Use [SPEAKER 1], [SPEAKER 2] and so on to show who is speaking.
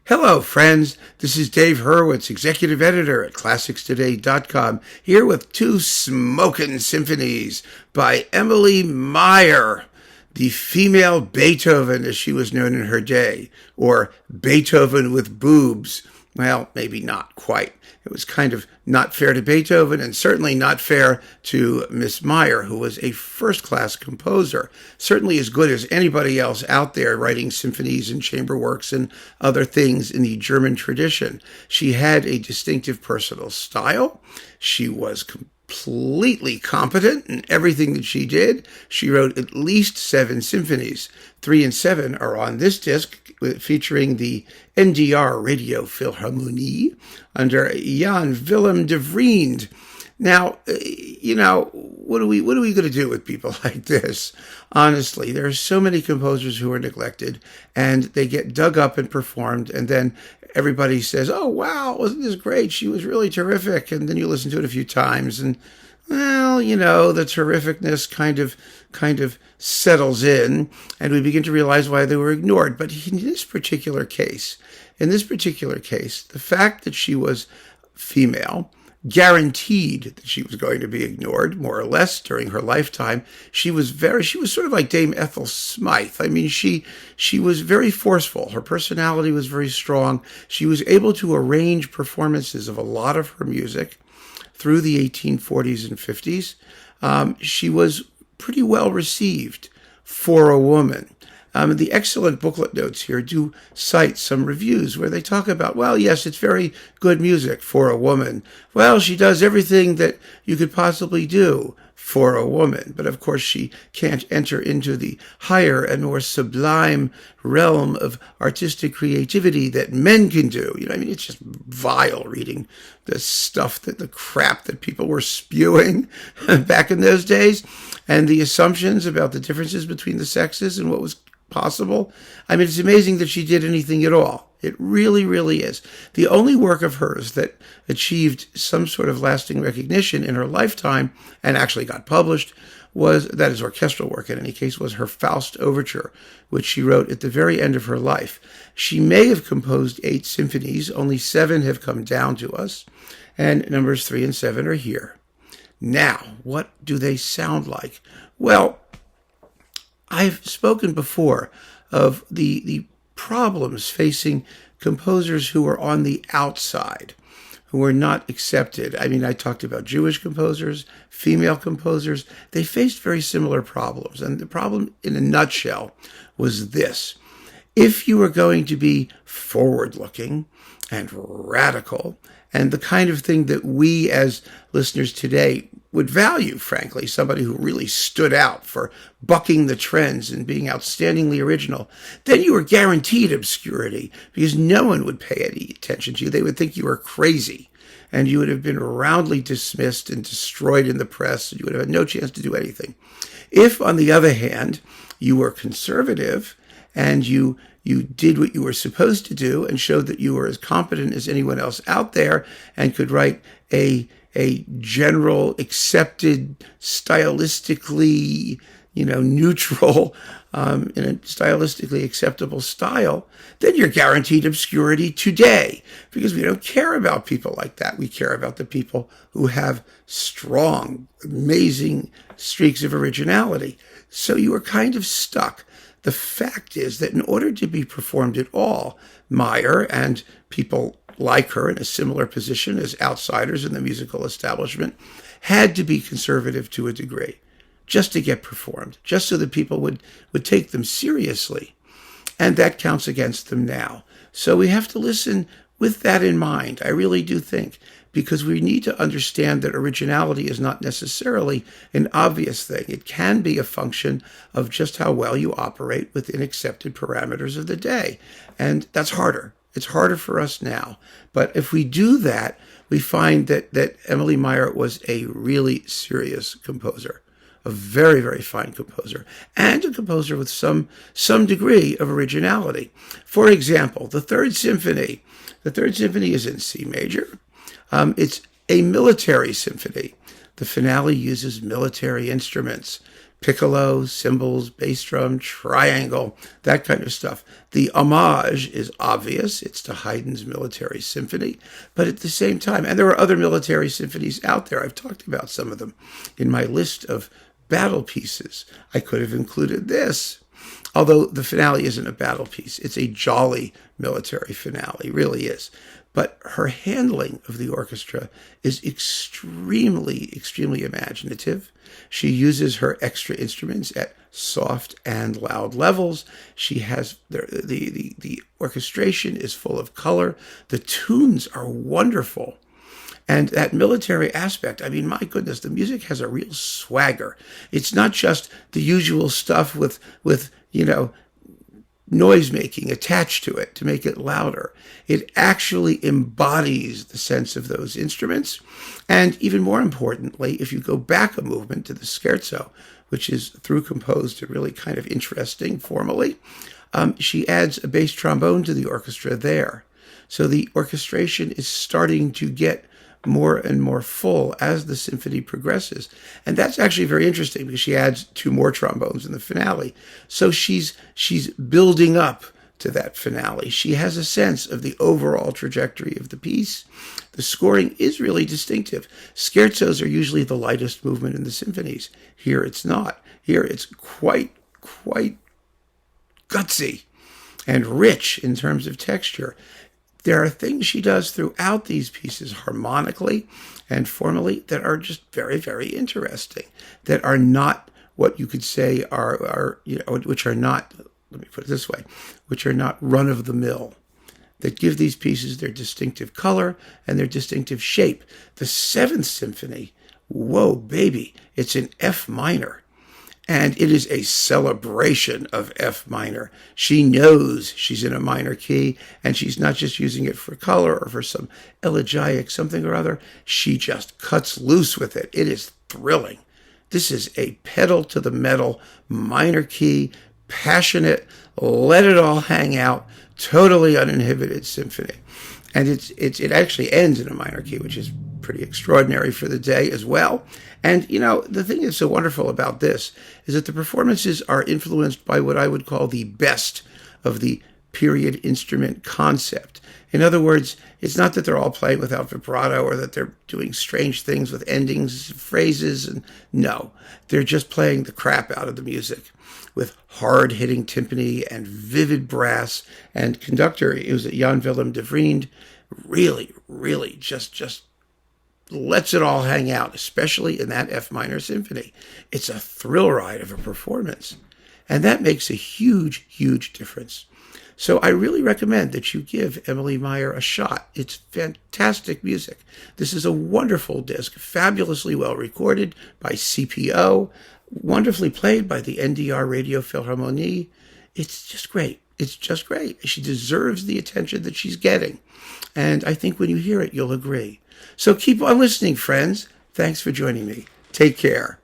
[SPEAKER 1] Hello, friends. This is Dave Hurwitz, executive editor at ClassicsToday.com, here with two smokin' symphonies by Emilie Meyer, the female Beethoven, as she was known in her day, or Beethoven with boobs. Well, maybe not quite. It was kind of not fair to Beethoven and certainly not fair to Miss Meyer, who was a first-class composer, certainly as good as anybody else out there writing symphonies and chamber works and other things in the German tradition. She had a distinctive personal style. She was completely competent in everything that she did. She wrote at least 7 symphonies. 3 and 7 are on this disc, featuring the NDR Radiophilharmonie under Jan Willem de Vriend. Now, what are we going to do with people like this? Honestly, there are so many composers who are neglected, and they get dug up and performed, and then everybody says, "Oh, wow, wasn't this great? She was really terrific." And then you listen to it a few times, and well, the terrificness kind of settles in, and we begin to realize why they were ignored. But in this particular case, the fact that she was female guaranteed that she was going to be ignored, more or less, during her lifetime. She was sort of like Dame Ethel Smythe. I mean, she was very forceful. Her personality was very strong. She was able to arrange performances of a lot of her music through the 1840s and 50s. She was pretty well received for a woman. The excellent booklet notes here do cite some reviews where they talk about, well, yes, it's very good music for a woman. Well, she does everything that you could possibly do for a woman. But of course, she can't enter into the higher and more sublime realm of artistic creativity that men can do. It's just vile reading the crap that people were spewing back in those days, and the assumptions about the differences between the sexes and what was possible. It's amazing that she did anything at all. It really, really is. The only work of hers that achieved some sort of lasting recognition in her lifetime and actually got published that is orchestral work in any case, was her Faust Overture, which she wrote at the very end of her life. She may have composed 8 symphonies, only 7 have come down to us, and numbers 3 and 7 are here. Now, what do they sound like? Well, I've spoken before of the problems facing composers who are on the outside, who are not accepted. I talked about Jewish composers, female composers. They faced very similar problems. And the problem, in a nutshell, was this. If you were going to be forward-looking and radical, and the kind of thing that we as listeners today would value, frankly, somebody who really stood out for bucking the trends and being outstandingly original, then you were guaranteed obscurity because no one would pay any attention to you. They would think you were crazy, and you would have been roundly dismissed and destroyed in the press, and you would have had no chance to do anything. If, on the other hand, you were conservative and you did what you were supposed to do and showed that you were as competent as anyone else out there and could write a general, accepted, stylistically, neutral, in a stylistically acceptable style, then you're guaranteed obscurity today, because we don't care about people like that. We care about the people who have strong, amazing streaks of originality. So you are kind of stuck. The fact is that in order to be performed at all, Meyer and people like her in a similar position as outsiders in the musical establishment had to be conservative to a degree, just to get performed, just so that people would take them seriously. And that counts against them now. So we have to listen with that in mind, I really do think, because we need to understand that originality is not necessarily an obvious thing. It can be a function of just how well you operate within accepted parameters of the day. And that's harder. It's harder for us now. But if we do that, we find that Emilie Meyer was a really serious composer, a very, very fine composer, and a composer with some degree of originality. For example, the Third Symphony. The Third Symphony is in C major. It's a military symphony. The finale uses military instruments. piccolo, cymbals, bass drum, triangle, that kind of stuff. The homage is obvious. It's to Haydn's Military Symphony. But at the same time, and there are other military symphonies out there. I've talked about some of them in my list of battle pieces. I could have included this. Although the finale isn't a battle piece. It's a jolly military finale. It really is. But her handling of the orchestra is extremely, extremely imaginative. She uses her extra instruments at soft and loud levels. She has the orchestration is full of color. The tunes are wonderful. And that military aspect, I mean, my goodness, the music has a real swagger. It's not just the usual stuff with noise making attached to it to make it louder. It actually embodies the sense of those instruments. And even more importantly, if you go back a movement to the scherzo, which is through composed and really kind of interesting formally, she adds a bass trombone to the orchestra there. So the orchestration is starting to get more and more full as the symphony progresses. And that's actually very interesting because she adds 2 more trombones in the finale. So she's building up to that finale. She has a sense of the overall trajectory of the piece. The scoring is really distinctive. Scherzos are usually the lightest movement in the symphonies. Here it's not. Here it's quite gutsy and rich in terms of texture. There are things she does throughout these pieces harmonically and formally that are just very, very interesting, that are not what you could say are which are not, let me put it this way, which are not run-of-the-mill, that give these pieces their distinctive color and their distinctive shape. The 7th Symphony, whoa, baby, it's in F minor. And it is a celebration of F minor. She knows she's in a minor key, and she's not just using it for color or for some elegiac something or other. She just cuts loose with it. It is thrilling. This is a pedal to the metal, minor key, passionate, let it all hang out, totally uninhibited symphony. And it actually ends in a minor key, which is pretty extraordinary for the day as well. And, the thing that's so wonderful about this is that the performances are influenced by what I would call the best of the period instrument concept. In other words, it's not that they're all playing without vibrato or that they're doing strange things with endings, phrases, and no. They're just playing the crap out of the music with hard-hitting timpani and vivid brass. And conductor, it was Jan Willem de Vriend, really, really just lets it all hang out, especially in that F minor symphony. It's a thrill ride of a performance. And that makes a huge, huge difference. So I really recommend that you give Emilie Meyer a shot. It's fantastic music. This is a wonderful disc, fabulously well recorded by CPO, wonderfully played by the NDR Radiophilharmonie. It's just great. It's just great. She deserves the attention that she's getting. And I think when you hear it, you'll agree. So keep on listening, friends. Thanks for joining me. Take care.